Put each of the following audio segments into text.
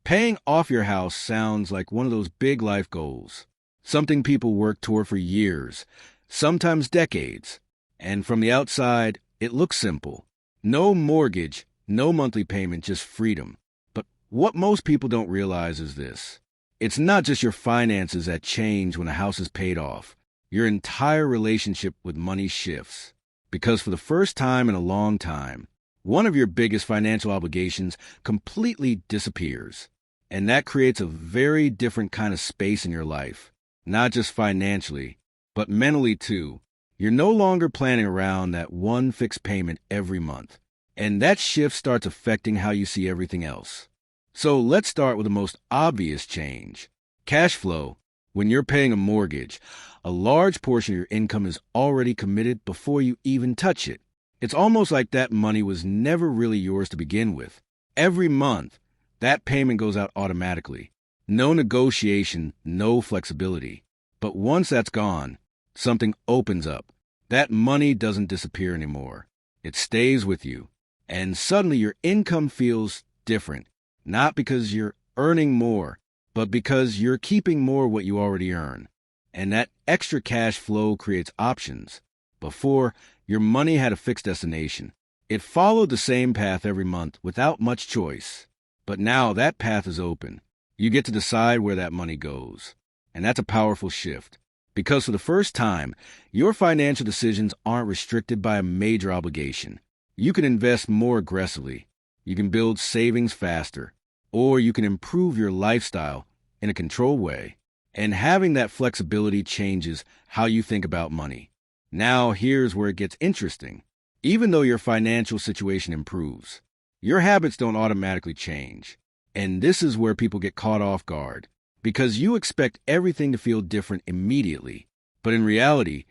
Paying off your house sounds like one of those big life goals, something people work toward for years, sometimes decades. And from the outside, it looks simple. No mortgage, no monthly payment, just freedom. But what most people don't realize is this. It's not just your finances that change when a house is paid off. Your entire relationship with money shifts. Because for the first time in a long time, one of your biggest financial obligations completely disappears. And that creates a very different kind of space in your life, not just financially, but mentally too. You're no longer planning around that one fixed payment every month. And that shift starts affecting how you see everything else. So let's start with the most obvious change. Cash flow. When you're paying a mortgage, a large portion of your income is already committed before you even touch it. It's almost like that money was never really yours to begin with. Every month, that payment goes out automatically. No negotiation, no flexibility. But once that's gone, something opens up. That money doesn't disappear anymore. It stays with you. And suddenly your income feels different. Not because you're earning more, but because you're keeping more what you already earn. And that extra cash flow creates options. Before, your money had a fixed destination. It followed the same path every month without much choice. But now that path is open. You get to decide where that money goes. And that's a powerful shift. Because for the first time, your financial decisions aren't restricted by a major obligation. You can invest more aggressively. You can build savings faster. Or you can improve your lifestyle in a controlled way. And having that flexibility changes how you think about money. Now, here's where it gets interesting. Even though your financial situation improves, your habits don't automatically change. And this is where people get caught off guard, because you expect everything to feel different immediately. But in reality,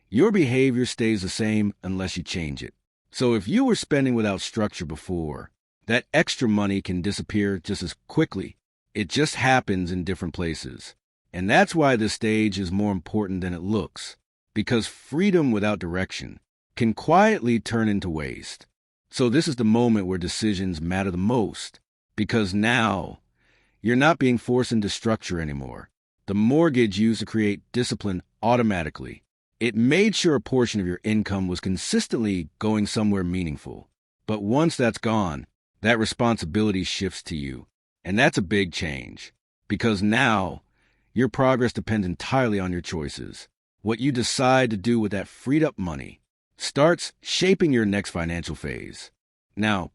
your behavior stays the same unless you change it. So if you were spending without structure before, that extra money can disappear just as quickly. It just happens in different places. And that's why this stage is more important than it looks. Because freedom without direction can quietly turn into waste. So this is the moment where decisions matter the most. Because now, you're not being forced into structure anymore. The mortgage used to create discipline automatically. It made sure a portion of your income was consistently going somewhere meaningful. But once that's gone, that responsibility shifts to you. And that's a big change. Because now, your progress depends entirely on your choices. What you decide to do with that freed up money starts shaping your next financial phase. Now,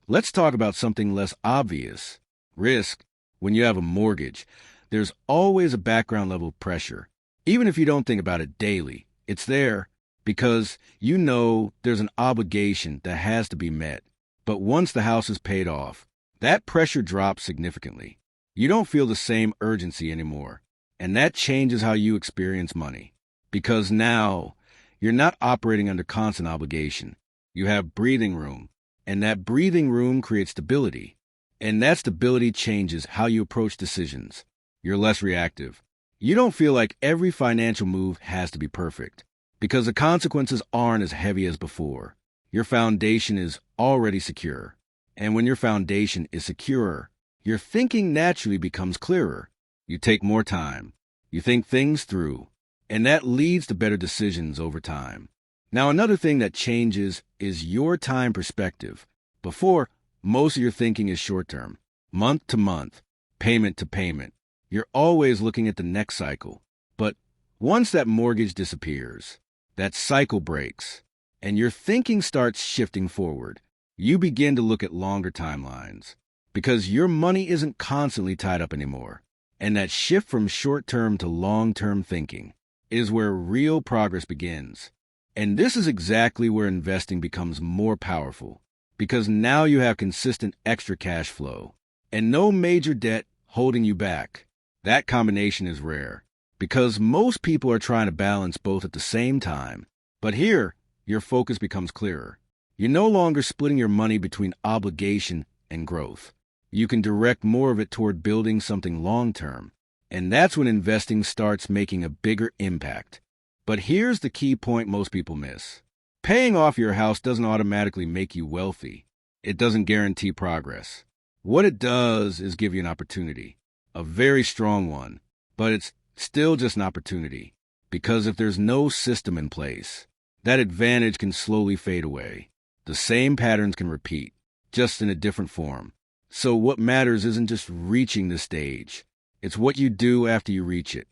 let's talk about something less obvious. Risk. When you have a mortgage, there's always a background level of pressure. Even if you don't think about it daily, it's there because you know there's an obligation that has to be met. But once the house is paid off, that pressure drops significantly. You don't feel the same urgency anymore. And that changes how you experience money. Because now, you're not operating under constant obligation. You have breathing room. And that breathing room creates stability. And that stability changes how you approach decisions. You're less reactive. You don't feel like every financial move has to be perfect. Because the consequences aren't as heavy as before. Your foundation is already secure. And when your foundation is secure, your thinking naturally becomes clearer. You take more time. You think things through. And that leads to better decisions over time. Now, another thing that changes is your time perspective. Before, most of your thinking is short-term, month to month, payment to payment. You're always looking at the next cycle. But once that mortgage disappears, that cycle breaks, and your thinking starts shifting forward, you begin to look at longer timelines. Because your money isn't constantly tied up anymore. And that shift from short-term to long-term thinking is where real progress begins. And this is exactly where investing becomes more powerful. Because now you have consistent extra cash flow and no major debt holding you back. That combination is rare because most people are trying to balance both at the same time. But here, your focus becomes clearer. You're no longer splitting your money between obligation and growth. You can direct more of it toward building something long-term. And that's when investing starts making a bigger impact. But here's the key point most people miss. Paying off your house doesn't automatically make you wealthy. It doesn't guarantee progress. What it does is give you an opportunity, a very strong one, but it's still just an opportunity, because if there's no system in place, that advantage can slowly fade away. The same patterns can repeat, just in a different form. So what matters isn't just reaching the stage, it's what you do after you reach it.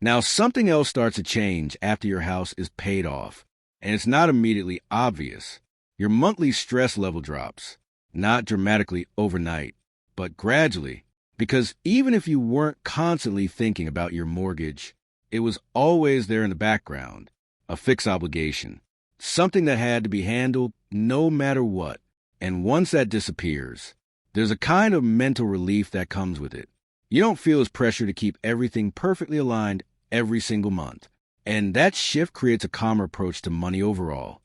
Now, something else starts to change after your house is paid off, and it's not immediately obvious. Your monthly stress level drops, not dramatically overnight, but gradually, because even if you weren't constantly thinking about your mortgage, it was always there in the background, a fixed obligation, something that had to be handled no matter what. And once that disappears, there's a kind of mental relief that comes with it. You don't feel as pressure to keep everything perfectly aligned every single month. And that shift creates a calmer approach to money overall.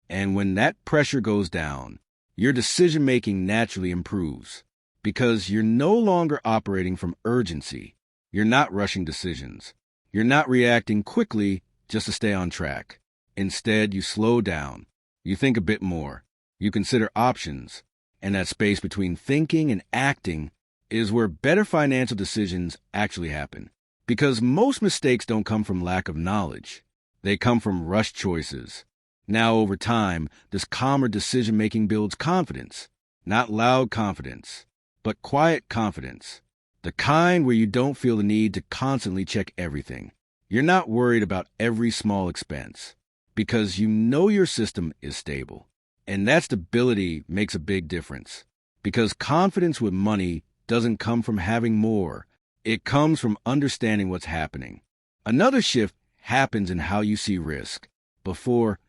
And when that pressure goes down, your decision-making naturally improves because you're no longer operating from urgency. You're not rushing decisions. You're not reacting quickly just to stay on track. Instead, you slow down. You think a bit more. You consider options. And that space between thinking and acting is where better financial decisions actually happen. Because most mistakes don't come from lack of knowledge. They come from rushed choices. Now, over time, this calmer decision-making builds confidence. Not loud confidence, but quiet confidence. The kind where you don't feel the need to constantly check everything. You're not worried about every small expense because you know your system is stable. And that stability makes a big difference because confidence with money doesn't come from having more. It comes from understanding what's happening. Another shift happens in how you see risk. Before,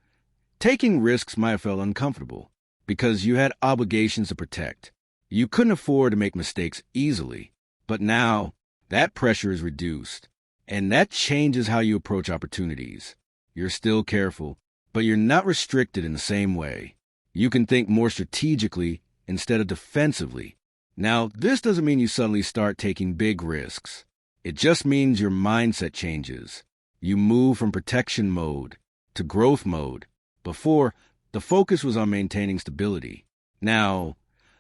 taking risks might have felt uncomfortable because you had obligations to protect. You couldn't afford to make mistakes easily. But now, that pressure is reduced. And that changes how you approach opportunities. You're still careful, but you're not restricted in the same way. You can think more strategically instead of defensively. Now, this doesn't mean you suddenly start taking big risks. It just means your mindset changes. You move from protection mode to growth mode. Before, the focus was on maintaining stability. Now,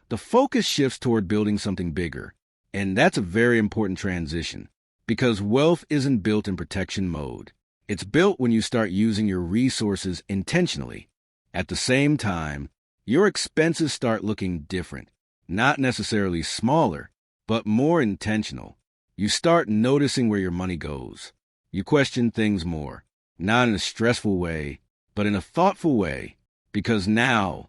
the focus shifts toward building something bigger. And that's a very important transition because wealth isn't built in protection mode. It's built when you start using your resources intentionally. At the same time, your expenses start looking different. Not necessarily smaller, but more intentional. You start noticing where your money goes. You question things more, not in a stressful way, but in a thoughtful way, because now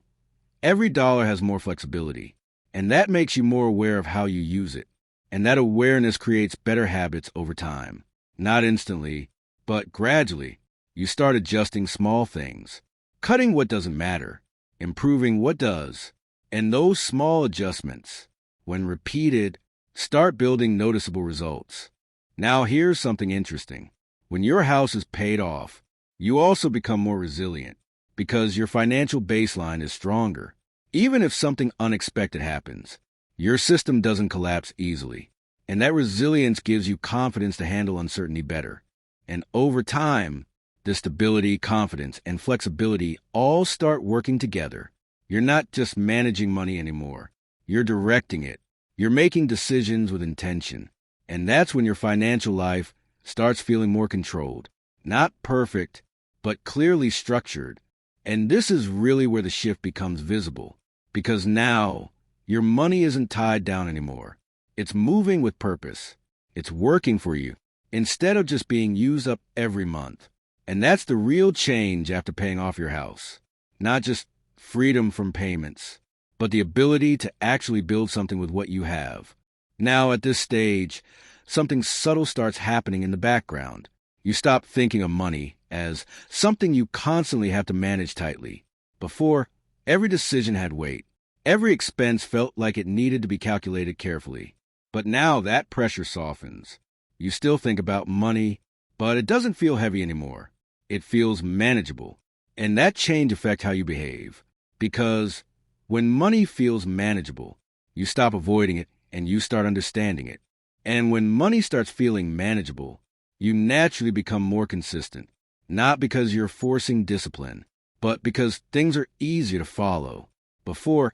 every dollar has more flexibility, and that makes you more aware of how you use it. And that awareness creates better habits over time. Not instantly, but gradually. You start adjusting small things, cutting what doesn't matter, improving what does. And those small adjustments, when repeated, start building noticeable results. Now here's something interesting. When your house is paid off, you also become more resilient because your financial baseline is stronger. Even if something unexpected happens, your system doesn't collapse easily. And that resilience gives you confidence to handle uncertainty better. And over time, the stability, confidence, and flexibility all start working together. You're not just managing money anymore. You're directing it. You're making decisions with intention. And that's when your financial life starts feeling more controlled. Not perfect, but clearly structured. And this is really where the shift becomes visible. Because now, your money isn't tied down anymore. It's moving with purpose. It's working for you, instead of just being used up every month. And that's the real change after paying off your house. Not just freedom from payments, but the ability to actually build something with what you have. Now, at this stage, something subtle starts happening in the background. You stop thinking of money as something you constantly have to manage tightly. Before, every decision had weight. Every expense felt like it needed to be calculated carefully. But now that pressure softens. You still think about money, but it doesn't feel heavy anymore. It feels manageable. And that change affects how you behave. Because when money feels manageable, you stop avoiding it and you start understanding it. And when money starts feeling manageable, you naturally become more consistent. Not because you're forcing discipline, but because things are easier to follow. Before,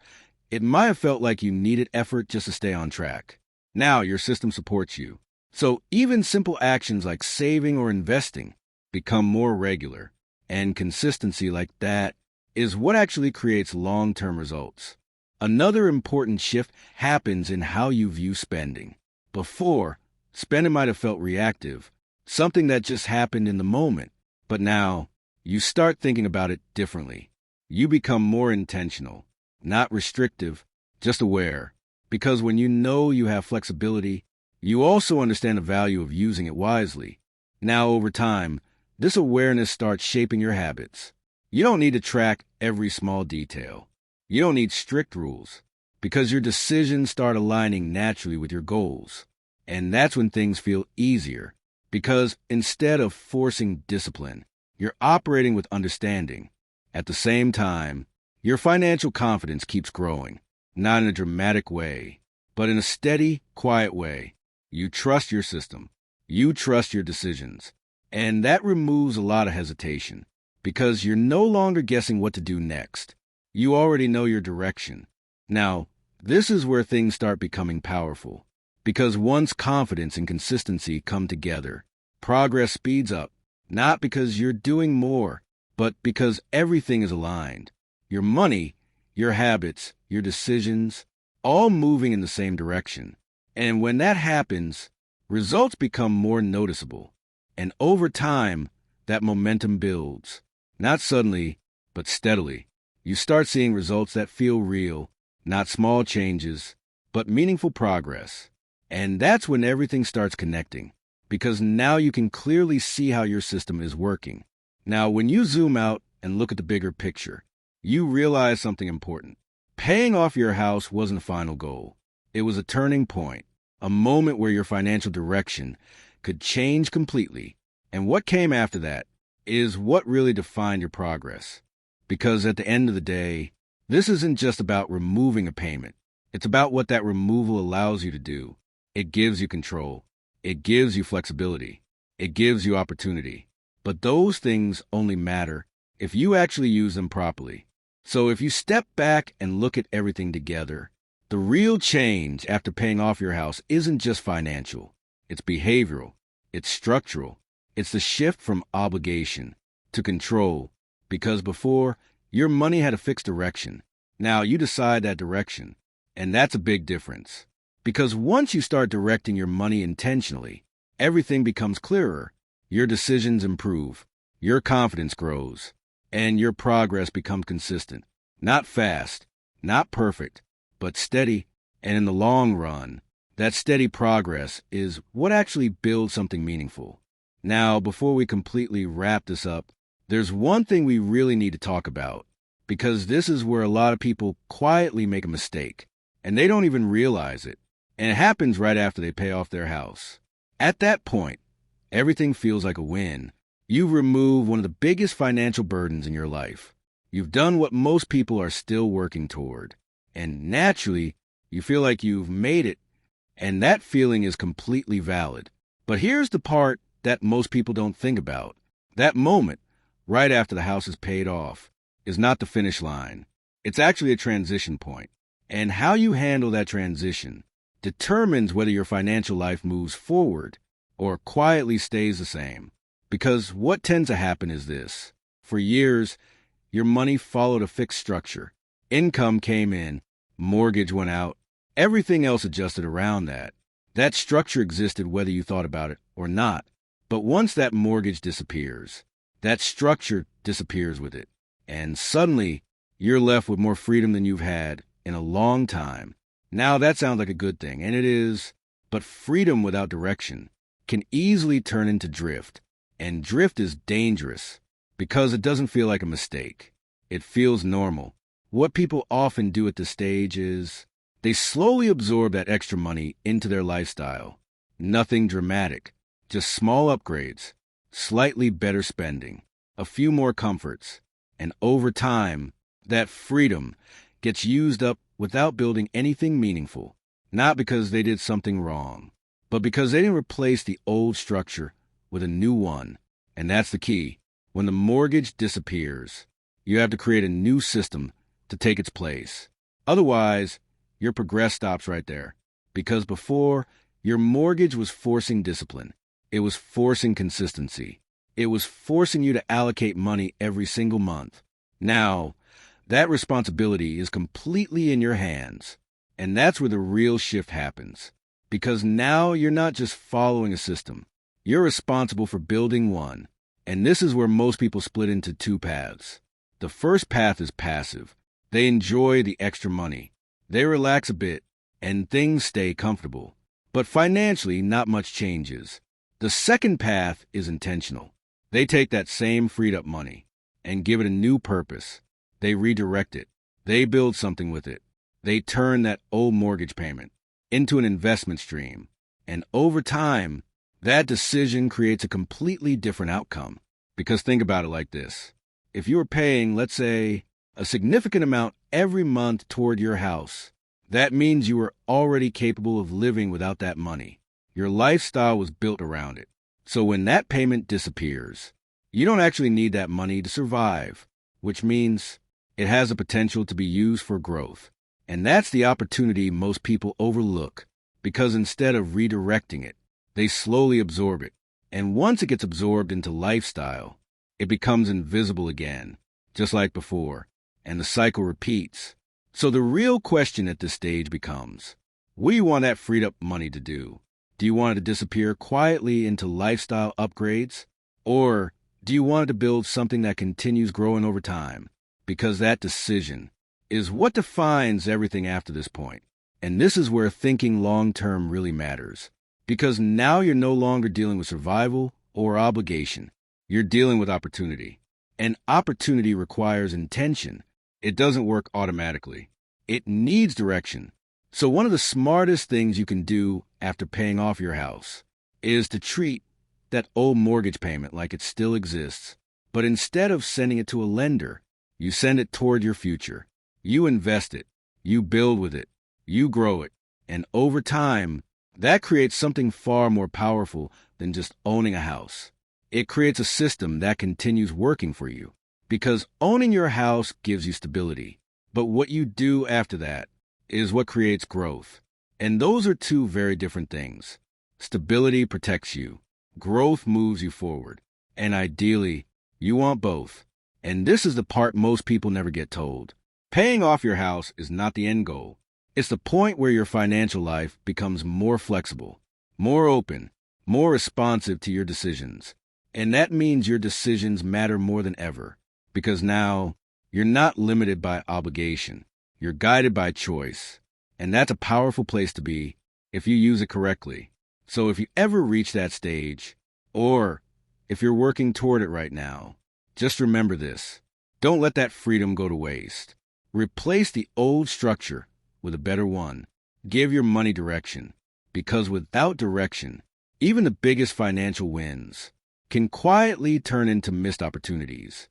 It might have felt like you needed effort just to stay on track. Now your system supports you. So even simple actions like saving or investing become more regular. And consistency like that is what actually creates long-term results. Another important shift happens in how you view spending. Before, spending might have felt reactive, something that just happened in the moment. But now, you start thinking about it differently. You become more intentional, not restrictive, just aware. Because when you know you have flexibility, you also understand the value of using it wisely. Now, over time, this awareness starts shaping your habits. You don't need to track every small detail. You don't need strict rules, because your decisions start aligning naturally with your goals. And that's when things feel easier, because instead of forcing discipline, you're operating with understanding. At the same time, your financial confidence keeps growing, not in a dramatic way, but in a steady, quiet way. You trust your system. You trust your decisions. And that removes a lot of hesitation, because you're no longer guessing what to do next. You already know your direction. Now, this is where things start becoming powerful, because once confidence and consistency come together, progress speeds up, not because you're doing more, but because everything is aligned. Your money, your habits, your decisions, all moving in the same direction. And when that happens, results become more noticeable. And over time, that momentum builds. Not suddenly, but steadily. You start seeing results that feel real, not small changes, but meaningful progress. And that's when everything starts connecting, because now you can clearly see how your system is working. Now, when you zoom out and look at the bigger picture, you realize something important. Paying off your house wasn't a final goal. It was a turning point, a moment where your financial direction could change completely. And what came after that is what really defined your progress. Because at the end of the day, this isn't just about removing a payment. It's about what that removal allows you to do. It gives you control. It gives you flexibility. It gives you opportunity. But those things only matter if you actually use them properly. So if you step back and look at everything together, the real change after paying off your house isn't just financial. It's behavioral. It's structural. It's the shift from obligation to control. Because before, your money had a fixed direction. Now you decide that direction. And that's a big difference. Because once you start directing your money intentionally, everything becomes clearer. Your decisions improve. Your confidence grows. And your progress becomes consistent. Not fast, not perfect, but steady. And in the long run, that steady progress is what actually builds something meaningful. Now, before we completely wrap this up, there's one thing we really need to talk about, because this is where a lot of people quietly make a mistake, and they don't even realize it, and it happens right after they pay off their house. At that point, everything feels like a win. You've removed one of the biggest financial burdens in your life. You've done what most people are still working toward, and naturally, you feel like you've made it, and that feeling is completely valid. But here's the part that most people don't think about. That moment, right after the house is paid off, is not the finish line. It's actually a transition point. And how you handle that transition determines whether your financial life moves forward or quietly stays the same. Because what tends to happen is this. For years, your money followed a fixed structure. Income came in, mortgage went out, everything else adjusted around that. That structure existed whether you thought about it or not. But once that mortgage disappears, that structure disappears with it. And suddenly, you're left with more freedom than you've had in a long time. Now that sounds like a good thing, and it is. But freedom without direction can easily turn into drift. And drift is dangerous because it doesn't feel like a mistake. It feels normal. What people often do at this stage is they slowly absorb that extra money into their lifestyle. Nothing dramatic, just small upgrades, slightly better spending, a few more comforts. And over time, that freedom gets used up without building anything meaningful. Not because they did something wrong, but because they didn't replace the old structure with a new one. And that's the key. When the mortgage disappears, you have to create a new system to take its place. Otherwise, your progress stops right there. Because before, your mortgage was forcing discipline. It was forcing consistency. It was forcing you to allocate money every single month. Now, that responsibility is completely in your hands. And that's where the real shift happens. Because now you're not just following a system. You're responsible for building one. And this is where most people split into two paths. The first path is passive. They enjoy the extra money. They relax a bit, and things stay comfortable. But financially, not much changes. The second path is intentional. They take that same freed-up money and give it a new purpose. They redirect it. They build something with it. They turn that old mortgage payment into an investment stream. And over time, that decision creates a completely different outcome. Because think about it like this. If you were paying, let's say, a significant amount every month toward your house, that means you were already capable of living without that money. Your lifestyle was built around it. So when that payment disappears, you don't actually need that money to survive, which means it has the potential to be used for growth. And that's the opportunity most people overlook, because instead of redirecting it, they slowly absorb it. And once it gets absorbed into lifestyle, it becomes invisible again, just like before, and the cycle repeats. So the real question at this stage becomes, what do you want that freed up money to do? Do you want it to disappear quietly into lifestyle upgrades? Or do you want it to build something that continues growing over time? Because that decision is what defines everything after this point. And this is where thinking long-term really matters. Because now you're no longer dealing with survival or obligation. You're dealing with opportunity. And opportunity requires intention. It doesn't work automatically. It needs direction. So one of the smartest things you can do after paying off your house is to treat that old mortgage payment like it still exists. But instead of sending it to a lender, you send it toward your future. You invest it. You build with it. You grow it. And over time, that creates something far more powerful than just owning a house. It creates a system that continues working for you. Because owning your house gives you stability. But what you do after that is what creates growth. And those are two very different things. Stability protects you. Growth moves you forward. And ideally, you want both. And this is the part most people never get told. Paying off your house is not the end goal. It's the point where your financial life becomes more flexible, more open, more responsive to your decisions. And that means your decisions matter more than ever. Because now, you're not limited by obligation. You're guided by choice. And that's a powerful place to be if you use it correctly. So if you ever reach that stage, or if you're working toward it right now, just remember this. Don't let that freedom go to waste. Replace the old structure with a better one. Give your money direction. Because without direction, even the biggest financial wins can quietly turn into missed opportunities.